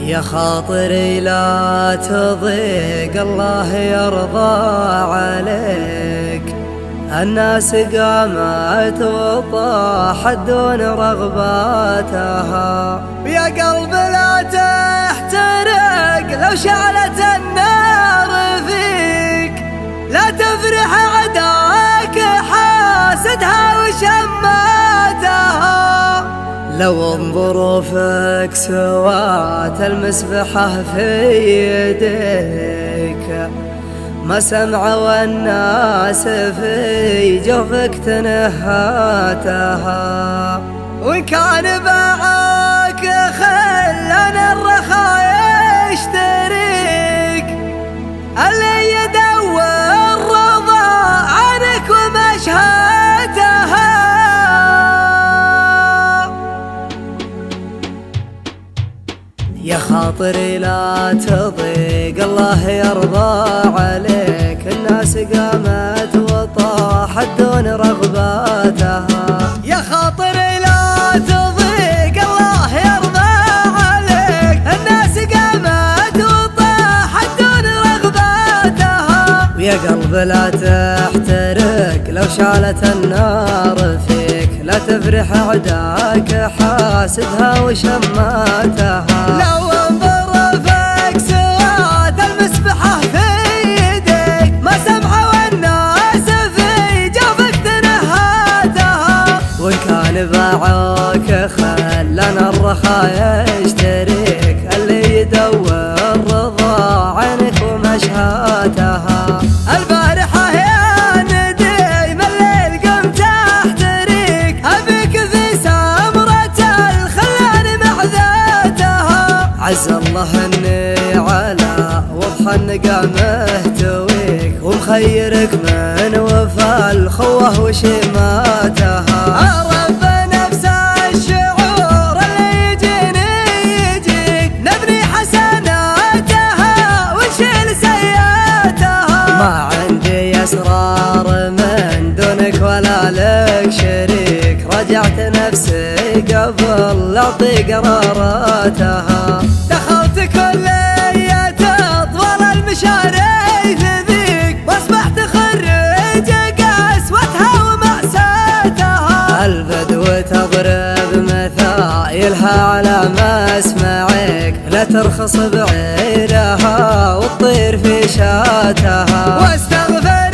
يا خاطري لا تضيق، الله يرضى عليك. الناس قامت وطاحت دون رغباتها، يا قلب لا تحترق لو شعلت النار فيك. لا تفرح عداك حاسدها وشماتها، لو ظروفك سوات المسبحة في يديك. ما سمع والناس في جوفك تنهاتها، وإن كان باعك خلنا الرخا يشتريك. اللي يدور رضا عنك ومشهاتها، يا خاطري لا تضيق، الله يرضى عليك. الناس قامت وطاحت دون رغباتها، يا خاطري لا تضيق، الله يرضى عليك. الناس قامت وطاحت دون رغباتها، ويا قلب لا تحترق لو شعلت النار فيك. لا تفرح عداك حاسدها وشماتها، لو ظروفك سوات المسبحة في يديك. ما سمع والناس في جوفك تنهاتها، وإن كان باعوك خلنا الرخا يشتريك. اللي يدور رضا عنك ومشهاتها. البارحة يا نديم الليل قمت احتريك، أبيك في سمرة الخلان معذاتها. عز الله اني على وضح النقا مهتويك، ومخيرك من وفى الخوه وشماتها. رب نفس الشعور اللي يجيني يجيك، نبني حسناتها ونشيل سيئاتها. ما عندي اسرار من دونك ولا لك شريك، رجعت نفسي قبل اعطي قراراتها. دخلت كلية طول المشاريع ذيك، واصبحت خريج قسوتها ومأساتها. البدو تضرب مثايلها على مسمعك، لا ترخص بعيرها وتطير في شاتها. واستغفر